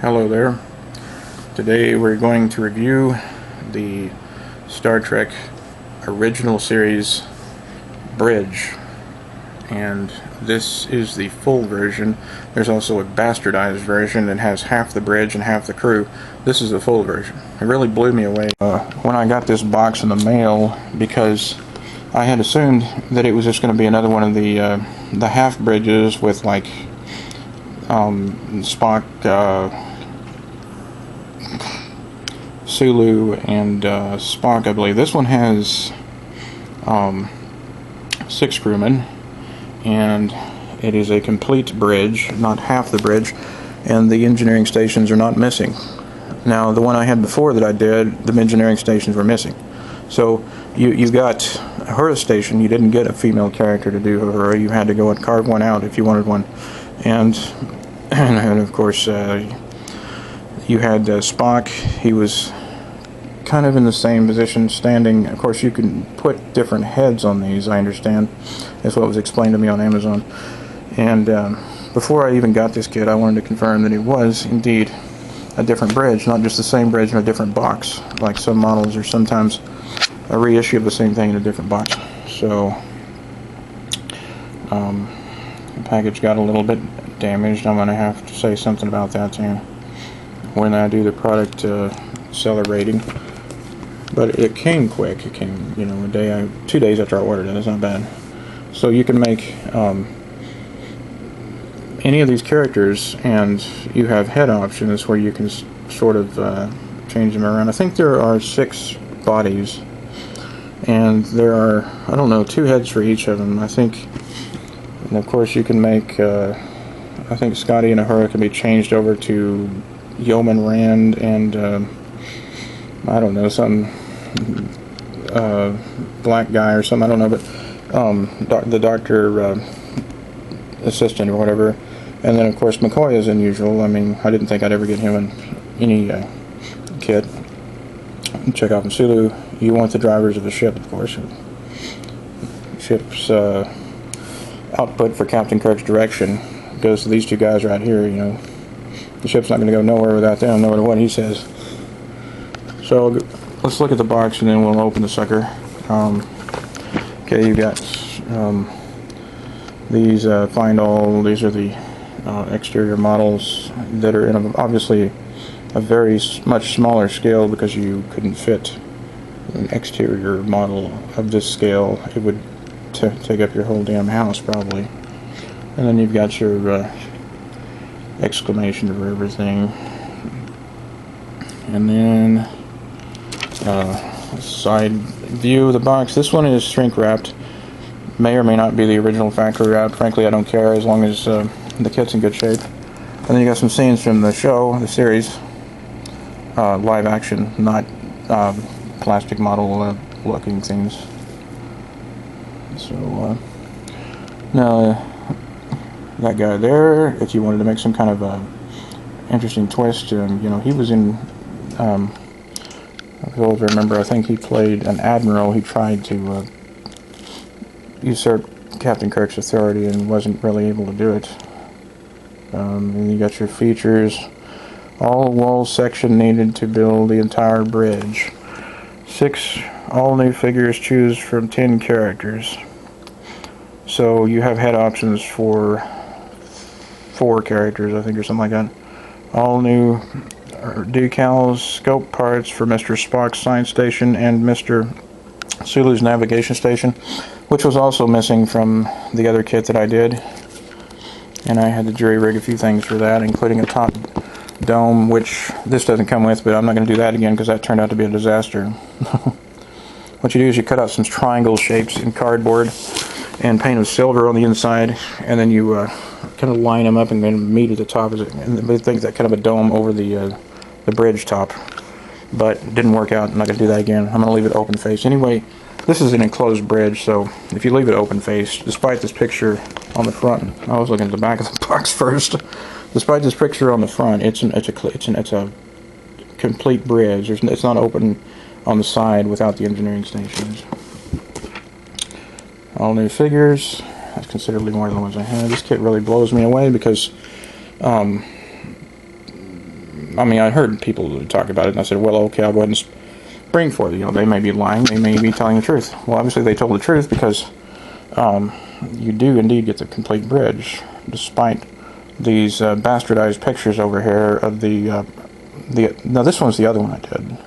Hello there. Today we're going to review the Star Trek Original Series bridge, and this is the full version. There's also a bastardized version that has half the bridge and half the crew. This is the full version. It really blew me away when I got this box in the mail, because I had assumed that it was just going to be another one of the half bridges with like Spock, Sulu, and Spock, I believe. This one has 6 crewmen, and it is a complete bridge, not half the bridge, and the engineering stations are not missing. Now, the one I had before that I did, the engineering stations were missing. So you got her station. You didn't get a female character to do her. You had to go and carve one out if you wanted one. And of course, you had Spock. He was kind of in the same position, standing. Of course, you can put different heads on these, I understand. That's what was explained to me on Amazon. And before I even got this kit, I wanted to confirm that it was indeed a different bridge, not just the same bridge in a different box. Like some models are sometimes a reissue of the same thing in a different box. So the package got a little bit damaged. I'm going to have to say something about that too when I do the product seller rating. But it came quick. It came, 2 days after I ordered it. It's not bad. So you can make any of these characters, and you have head options where you can sort of change them around. I think there are 6 bodies, and there are, 2 heads for each of them, I think. And of course you can make, I think Scotty and Uhura can be changed over to Yeoman Rand and, some black guy or something, I don't know, but the doctor assistant or whatever. And then of course McCoy is unusual. I mean, I didn't think I'd ever get him in any kit. Check out from Sulu. You want the drivers of the ship, of course. Ship's output for Captain Kirk's direction goes to these 2 guys right here. The ship's not going to go nowhere without them, no matter what he says. So let's look at the box and then we'll open the sucker. Okay, you got these find all. These are the exterior models that are in obviously a very much smaller scale, because you couldn't fit an exterior model of this scale. It would take up your whole damn house probably. And then you've got your exclamation for everything, and then side view of the box. This one is shrink wrapped. May or may not be the original factory wrap. Frankly, I don't care, as long as the kit's in good shape. And then you got some scenes from the show, the series, live action, not plastic model looking things. So now that guy there, if you wanted to make some kind of interesting twist, he was in, if you remember, I think he played an admiral. He tried to usurp Captain Kirk's authority and wasn't really able to do it. And you got your features. All wall section needed to build the entire bridge. 6 all new figures, choose from 10 characters. So you have head options for 4 characters, I think, or something like that. All new decals, scope parts for Mr. Spock's science station and Mr. Sulu's navigation station, which was also missing from the other kit that I did. And I had to jury rig a few things for that, including a top dome, which this doesn't come with, but I'm not going to do that again because that turned out to be a disaster. What you do is you cut out some triangle shapes in cardboard and paint them silver on the inside, and then you kind of line them up and then meet at the top, and they think that kind of a dome over the bridge top. But it didn't work out. I'm not going to do that again. I'm going to leave it open face. Anyway, this is an enclosed bridge, so if you leave it open face, despite this picture on the front, I was looking at the back of the box first. Despite this picture on the front, it's a complete bridge. It's not open on the side without the engineering stations. All new figures. That's considerably more than the ones I had. This kit really blows me away because I mean, I heard people talk about it, and I said, well, okay, I'll go ahead and spring for it. You know, they may be lying, they may be telling the truth. Well, obviously they told the truth, because you do indeed get the complete bridge, despite these bastardized pictures over here of no, this one's the other one I did,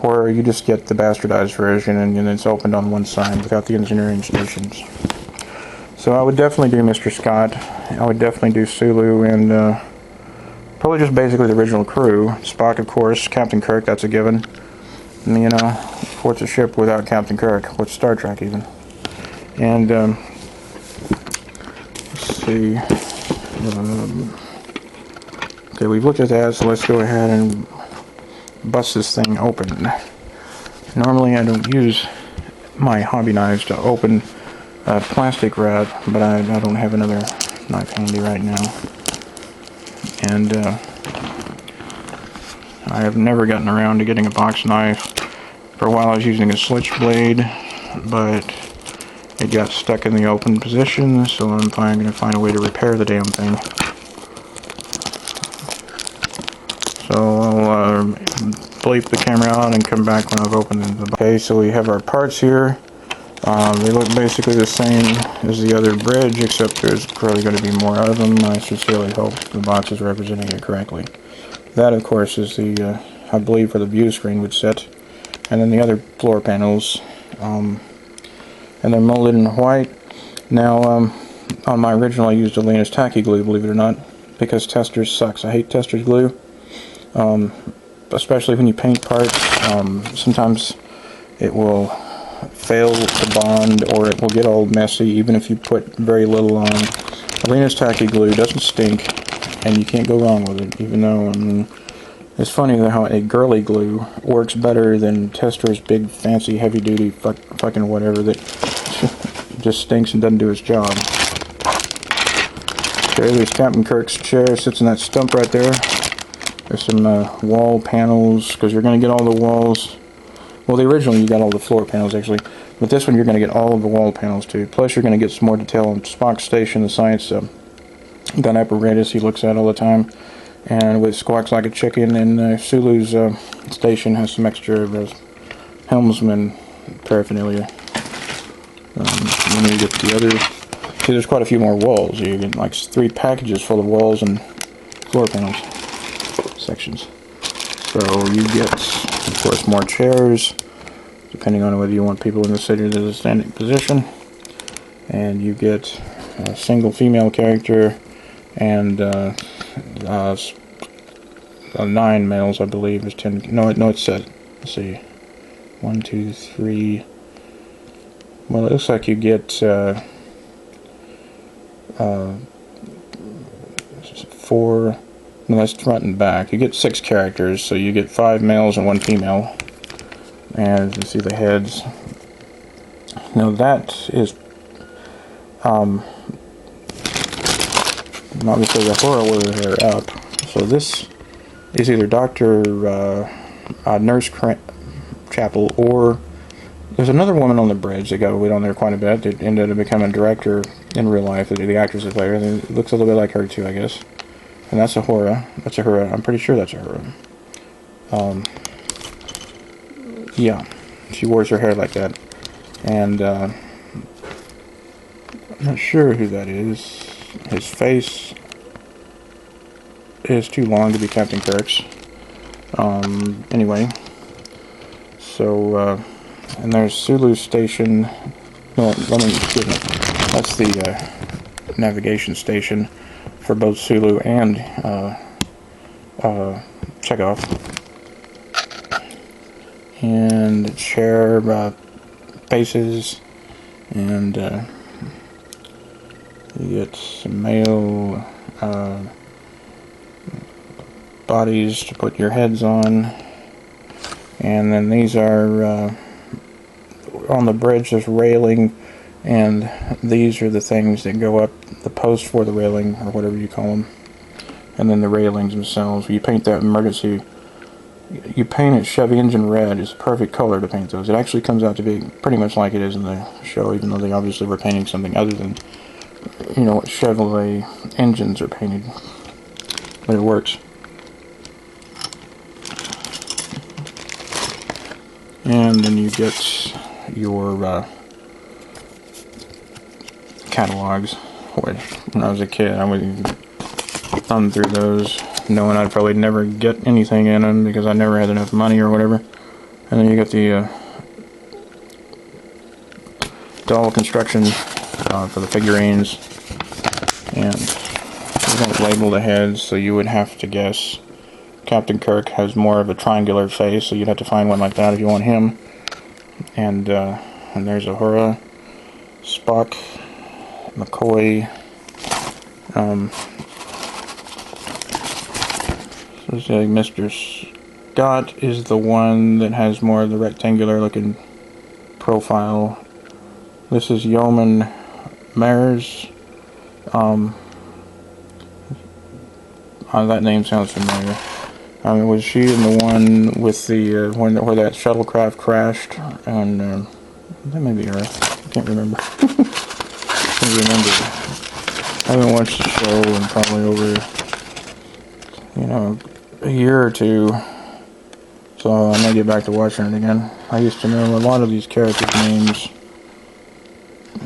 where you just get the bastardized version, and it's opened on one side without the engineering stations. So I would definitely do Mr. Scott, I would definitely do Sulu, and probably just basically the original crew. Spock, of course, Captain Kirk, that's a given. And, you know, what's a ship without Captain Kirk? What's Star Trek even? And let's see. Okay, we've looked at that, so let's go ahead and bust this thing open. Normally I don't use my hobby knives to open plastic wrap, but I don't have another knife handy right now. And I have never gotten around to getting a box knife. For a while I was using a switchblade, but it got stuck in the open position, so I'm finally going to find a way to repair the damn thing. So I'll bleep the camera out and come back when I've opened the box. Okay, so we have our parts here. They look basically the same as the other bridge, except there's probably going to be more of them. I sincerely hope the box is representing it correctly. That, of course, is the, I believe, where the view screen would sit. And then the other floor panels. And they're molded in white. Now, on my original I used Aleena's tacky glue, believe it or not, because testers sucks. I hate testers glue. Especially when you paint parts. Sometimes it will fail to bond, or it will get all messy even if you put very little on. Aleena's tacky glue doesn't stink, and you can't go wrong with it, even though, I mean, it's funny how a girly glue works better than Tester's big fancy heavy duty fucking whatever that just stinks and doesn't do its job. Okay, there's Captain Kirk's chair, sits in that stump right there. There's some wall panels, because you're going to get all the walls. Well, the original you got all the floor panels actually, but this one you're going to get all of the wall panels too. Plus you're going to get some more detail on Spock's station, the science gun apparatus he looks at all the time, and with squawks like a chicken. And Sulu's station has some extra helmsman paraphernalia. Then you get the other. See, there's quite a few more walls. You get like 3 packages full of walls and floor panels sections. So you get, of course, more chairs, depending on whether you want people in the city or the standing position. And you get a single female character and 9 males, I believe. Is 10. No, it's set. Let's see. 1, 2, 3. Well, it looks like you get 4. No, that's front and back. You get 6 characters, so you get 5 males and 1 female. And you can see the heads. Now that is obviously the horror order here up. So this is either Dr. Nurse Chapel, or there's another woman on the bridge that got weight on there quite a bit. It ended up becoming a director in real life, the actress that played her. And it looks a little bit like her too, I guess. And that's a Hora. That's a Hora. I'm pretty sure that's a Hora. Yeah. She wears her hair like that. And, I'm not sure who that is. His face is too long to be Captain Kirk's. Anyway. So, and there's Sulu's station. No, excuse me. That's the, navigation station for both Sulu and Chekhov. And chair bases, and you get some male bodies to put your heads on. And then these are on the bridge, there's railing, and these are the things that go up the post for the railing, or whatever you call them. And then the railings themselves, you paint that emergency, you paint it Chevy engine red. It's a perfect color to paint those. It actually comes out to be pretty much like it is in the show, even though they obviously were painting something other than, you know, what Chevrolet engines are painted. But it works. And then you get your catalogs, which when I was a kid I would thumb through those, knowing I'd probably never get anything in them because I never had enough money or whatever. And then you get the doll construction for the figurines, and they don't label the heads, so you would have to guess. Captain Kirk has more of a triangular face, so you'd have to find one like that if you want him. And there's Uhura, Spock, McCoy. So Mr. Scott is the one that has more of the rectangular looking profile. This is Yeoman Mares. That name sounds familiar. Was she in the one with the where that shuttlecraft crashed? And that may be her. I can't remember. Can't remember. I haven't watched the show in probably over, a year or two. So I may get back to watching it again. I used to know a lot of these characters' names.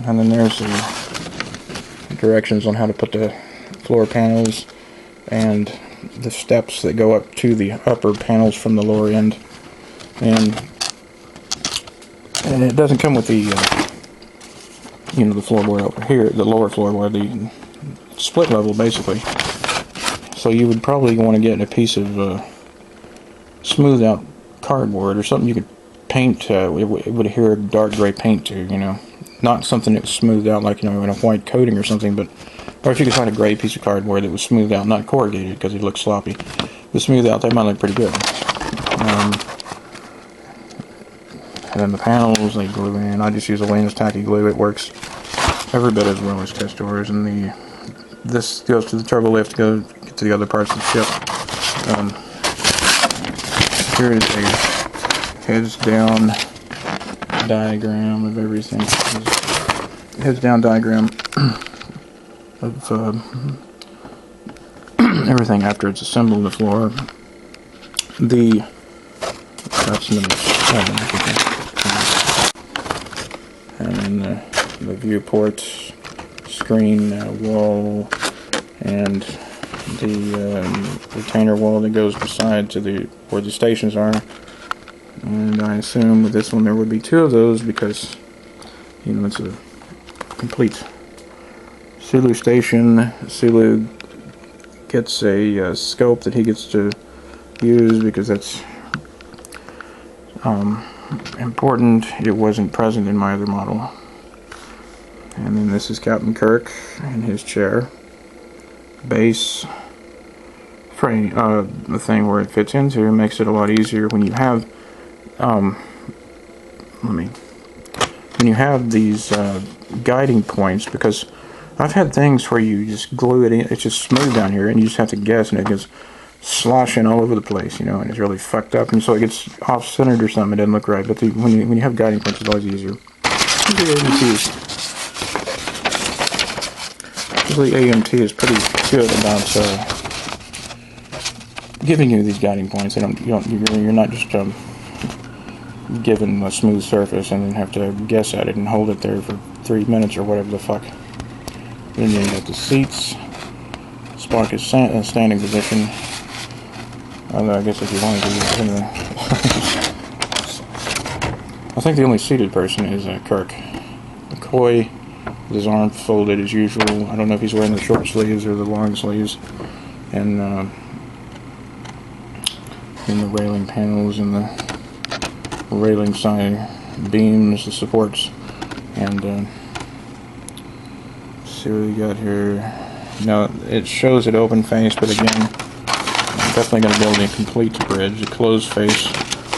And then there's the directions on how to put the floor panels and the steps that go up to the upper panels from the lower end. And it doesn't come with the the floorboard over here, the lower floorboard, the split level basically. So you would probably want to get a piece of smoothed out cardboard or something you could paint. It would adhere a dark gray paint to, not something that was smoothed out like in a white coating or something, but or if you could find a gray piece of cardboard that was smoothed out, not corrugated because it looks sloppy, but smoothed out, that might look pretty good. And then the panels they glue in. I just use a Wayne's tacky glue. It works every bit as well as Testor's. And this goes to the turbo lift to go get to the other parts of the ship. Here is a heads down diagram of everything. Heads down diagram of everything after it's assembled on the floor. That's number 7. And then the viewport, screen, wall, and the retainer wall that goes beside to where the stations are. And I assume with this one there would be 2 of those because it's a complete Sulu station. Sulu gets a scope that he gets to use because that's important. It wasn't present in my other model. And then this is Captain Kirk in his chair. Base frame, the thing where it fits into, makes it a lot easier when you have when you have these guiding points, because I've had things where you just glue it in, it's just smooth down here, and you just have to guess, and it gets sloshing all over the place, and it's really fucked up, and so it gets off-centered or something. It doesn't look right. But when you have guiding points, it's always easier. Usually AMT is pretty good about giving you these guiding points. You're not just given a smooth surface and then have to guess at it and hold it there for 3 minutes or whatever the fuck. Then you got the seats. Spock is in standing position. Although I guess if you wanted to use it, I think the only seated person is Kirk. McCoy, with his arm folded as usual. I don't know if he's wearing the short sleeves or the long sleeves. And in the railing panels and the railing side beams, the supports, and let's see what we got here. Now it shows it open face, but again, I'm definitely going to build a complete bridge, a closed face.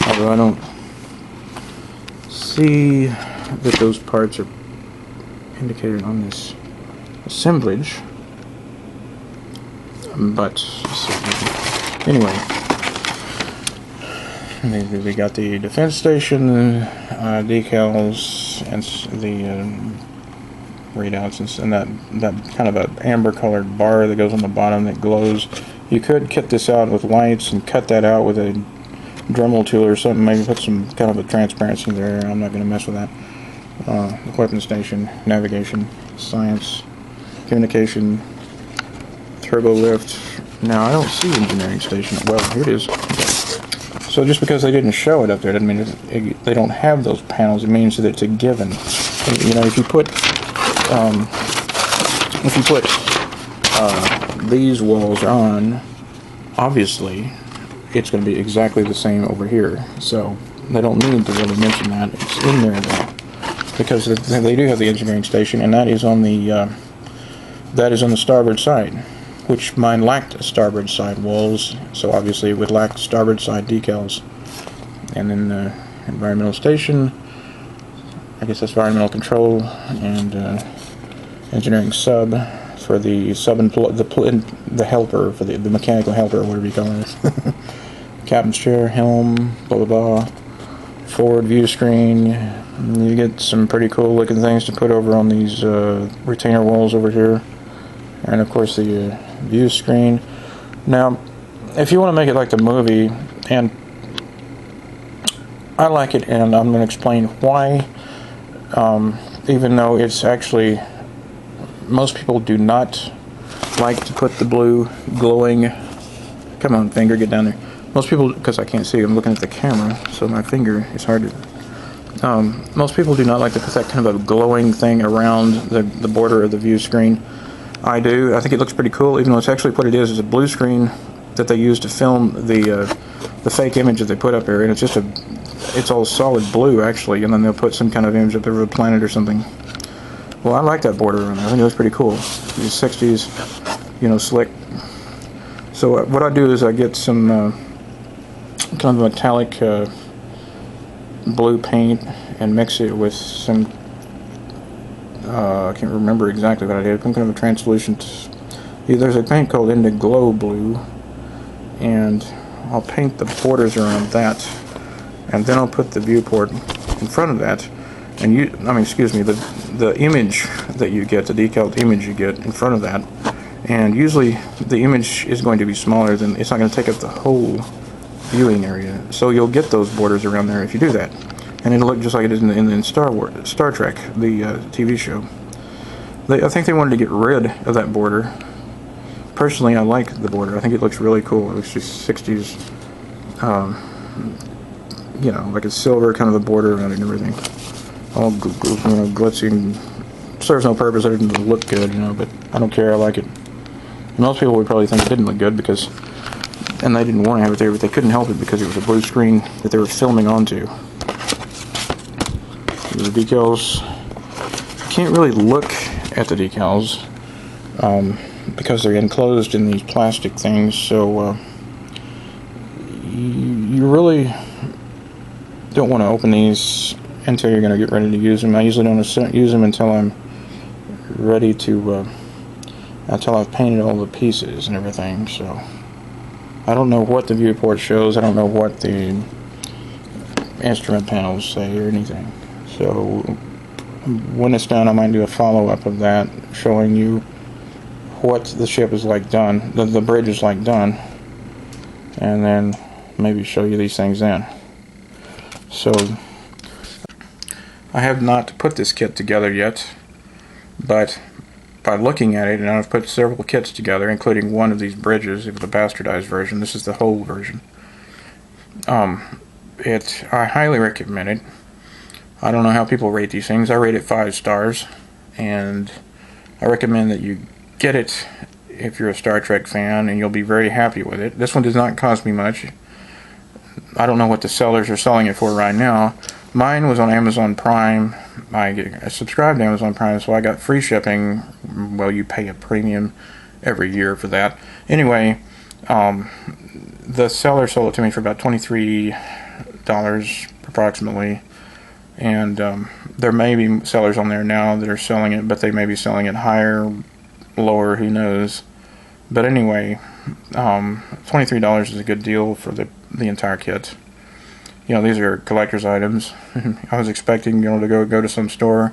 Although I don't see that those parts are indicated on this assemblage. But anyway. We got the defense station, decals, and the readouts, and that kind of a amber colored bar that goes on the bottom that glows. You could kit this out with lights and cut that out with a Dremel tool or something, maybe put some kind of a transparency there. I'm not going to mess with that. Weapon station, navigation, science, communication, turbo lift. Now I don't see engineering station. Well, here it is. So just because they didn't show it up there doesn't mean they don't have those panels. It means that it's a given. You know, if you put these walls on, obviously it's going to be exactly the same over here. So they don't need to really mention that. It's in there though, because they do have the engineering station, and that is on the starboard side, which mine lacked starboard side walls. So obviously it would lack starboard side decals. And then the environmental station, I guess that's environmental control, and engineering sub for the the helper, for the mechanical helper, whatever you call it. Captain's chair, helm, blah blah blah. Forward view screen. You get some pretty cool looking things to put over on these retainer walls over here, and of course the view screen. Now, if you want to make it like the movie, and I like it, and I'm going to explain why. Even though it's actually, most people do not like to put the blue glowing, come on finger, get down there. Most people, because I can't see, I'm looking at the camera, so my finger is hard to, most people do not like to put that kind of a glowing thing around the border of the view screen. I do. I think it looks pretty cool, even though it's actually what it is a blue screen that they use to film the fake image that they put up there, and it's all solid blue actually, and then they'll put some kind of image up there of a planet or something. Well, I like that border around there. I think it looks pretty cool. These 60s, you know, slick. So what I do is I get some kind of metallic blue paint and mix it with some, I can't remember exactly what I did, some kind of a translucent, there's a paint called Indiglo Blue, and I'll paint the borders around that, and then I'll put the viewport in front of that, and the image that you get, the decaled image you get in front of that, and usually the image is going to be smaller than, it's not going to take up the whole viewing area, so you'll get those borders around there if you do that, and it'll look just like it is in Star Trek, the TV show. I think they wanted to get rid of that border. Personally, I like the border. I think it looks really cool. It looks just 60s, you know, like a silver kind of a border around it and everything. All glitzy and serves no purpose other than to look good, you know, but I don't care. I like it. And most people would probably think it didn't look good because, and they didn't want to have it there, but they couldn't help it because it was a blue screen that they were filming onto. The decals, you can't really look at the decals because they're enclosed in these plastic things, so you really don't want to open these until you're going to get ready to use them. I usually don't use them until I'm ready to, until I've painted all the pieces and everything, so I don't know what the viewport shows, I don't know what the instrument panels say or anything. So when it's done, I might do a follow-up of that, showing you what the ship is like done, the bridge is like done, and then maybe show you these things then. So I have not put this kit together yet, but by looking at it, and I've put several kits together, including one of these bridges, the bastardized version. This is the whole version. I highly recommend it. I don't know how people rate these things. I rate it 5 stars, and I recommend that you get it if you're a Star Trek fan, and you'll be very happy with it. This one does not cost me much. I don't know what the sellers are selling it for right now. Mine was on Amazon Prime. I subscribed to Amazon Prime, so I got free shipping. Well, you pay a premium every year for that. Anyway, the seller sold it to me for about $23 approximately. And there may be sellers on there now that are selling it, but they may be selling it higher, lower, who knows. But anyway, $23 is a good deal for the entire kit. You know, these are collector's items. I was expecting, you know, to go to some store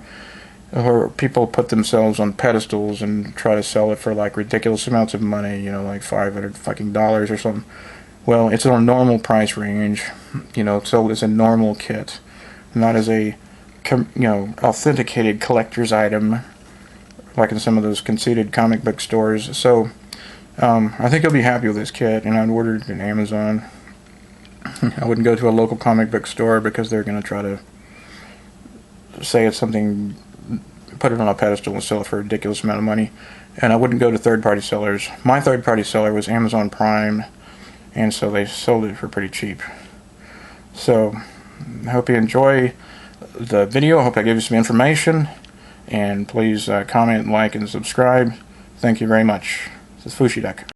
where people put themselves on pedestals and try to sell it for like ridiculous amounts of money, you know, like $500 fucking dollars or something. Well, it's in a normal price range, you know, sold as a normal kit, not as a, you know, authenticated collector's item like in some of those conceited comic book stores. So I think you'll be happy with this kit, and I'd order it on Amazon. I wouldn't go to a local comic book store because they're going to try to say it's something, put it on a pedestal and sell it for a ridiculous amount of money. And I wouldn't go to third-party sellers. My third-party seller was Amazon Prime, and so they sold it for pretty cheap. So I hope you enjoy the video. I hope I gave you some information, and please comment, like, and subscribe. Thank you very much. This is Fushi Duck.